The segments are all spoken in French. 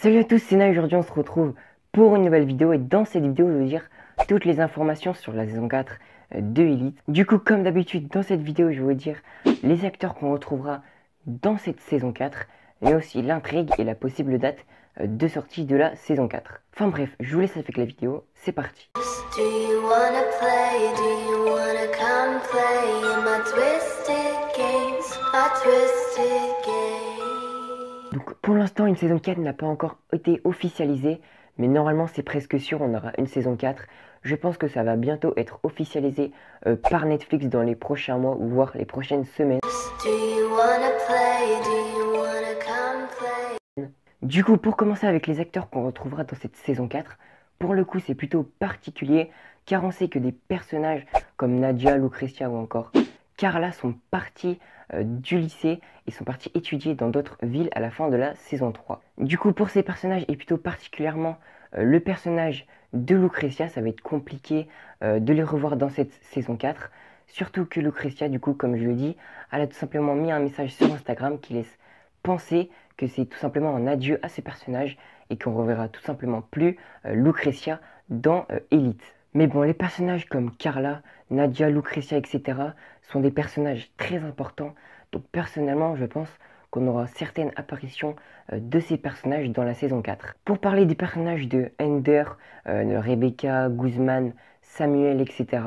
Salut à tous, c'est Na. Aujourd'hui on se retrouve pour une nouvelle vidéo et dans cette vidéo je vais vous dire toutes les informations sur la saison 4 de Elite. Du coup, comme d'habitude, dans cette vidéo je vais vous dire les acteurs qu'on retrouvera dans cette saison 4, mais aussi l'intrigue et la possible date de sortie de la saison 4. Enfin bref, je vous laisse avec la vidéo, c'est parti. Donc pour l'instant, une saison 4 n'a pas encore été officialisée, mais normalement c'est presque sûr, on aura une saison 4. Je pense que ça va bientôt être officialisé par Netflix dans les prochains mois ou voire les prochaines semaines. Du coup, pour commencer avec les acteurs qu'on retrouvera dans cette saison 4, pour le coup c'est plutôt particulier car on sait que des personnages comme Nadia, Lucretia ou encore Carla sont partis du lycée et sont partis étudier dans d'autres villes à la fin de la saison 3. Du coup, pour ces personnages et plutôt particulièrement le personnage de Lucretia, ça va être compliqué de les revoir dans cette saison 4. Surtout que Lucretia, du coup, comme je le dis, elle a tout simplement mis un message sur Instagram qui laisse penser que c'est tout simplement un adieu à ces personnages et qu'on reverra tout simplement plus Lucretia dans Elite. Mais bon, les personnages comme Carla, Nadia, Lucretia, etc. sont des personnages très importants. Donc personnellement, je pense qu'on aura certaines apparitions de ces personnages dans la saison 4. Pour parler des personnages de Ender, de Rebecca, Guzman, Samuel, etc.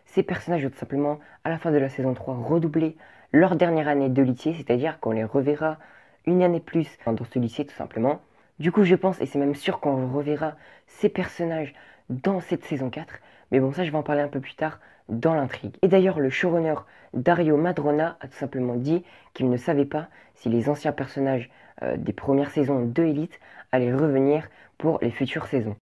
Ces personnages vont tout simplement, à la fin de la saison 3, redoubler leur dernière année de lycée, c'est-à-dire qu'on les reverra une année plus dans ce lycée tout simplement. Du coup, je pense, et c'est même sûr qu'on reverra ces personnages dans cette saison 4. Mais bon, ça, je vais en parler un peu plus tard dans l'intrigue. Et d'ailleurs, le showrunner Dario Madrona a tout simplement dit qu'il ne savait pas si les anciens personnages des premières saisons de Elite allaient revenir pour les futures saisons.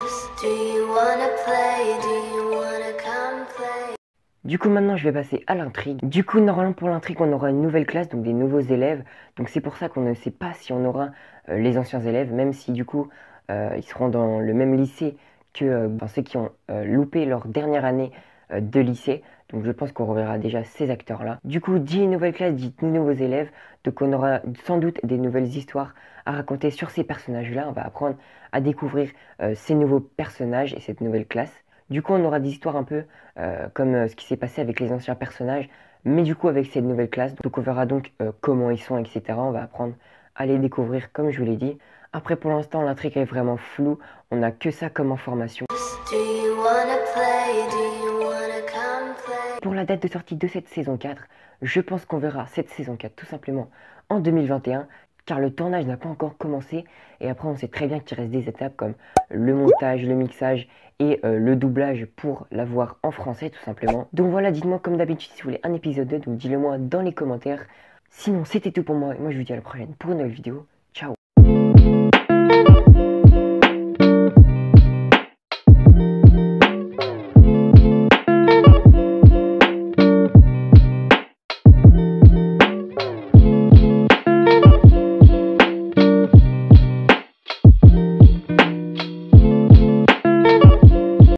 Du coup, maintenant, je vais passer à l'intrigue. Du coup, normalement, pour l'intrigue, on aura une nouvelle classe, donc des nouveaux élèves. Donc, c'est pour ça qu'on ne sait pas si on aura les anciens élèves, même si, du coup, ils seront dans le même lycée que ceux qui ont loupé leur dernière année de lycée. Donc, je pense qu'on reverra déjà ces acteurs-là. Du coup, dit nouvelle classe, dit nouveaux élèves. Donc, on aura sans doute des nouvelles histoires à raconter sur ces personnages-là. On va apprendre à découvrir ces nouveaux personnages et cette nouvelle classe. Du coup, on aura des histoires un peu comme ce qui s'est passé avec les anciens personnages, mais du coup avec cette nouvelle classe. Donc on verra donc comment ils sont, etc. On va apprendre à les découvrir comme je vous l'ai dit. Après pour l'instant l'intrigue est vraiment floue, on n'a que ça comme information. Pour la date de sortie de cette saison 4, je pense qu'on verra cette saison 4 tout simplement en 2021, car le tournage n'a pas encore commencé et après on sait très bien qu'il reste des étapes comme le montage, le mixage et le doublage pour l'avoir en français tout simplement. Donc voilà, dites-moi comme d'habitude si vous voulez un épisode 2, donc dites-le moi dans les commentaires. Sinon c'était tout pour moi et moi je vous dis à la prochaine pour une nouvelle vidéo.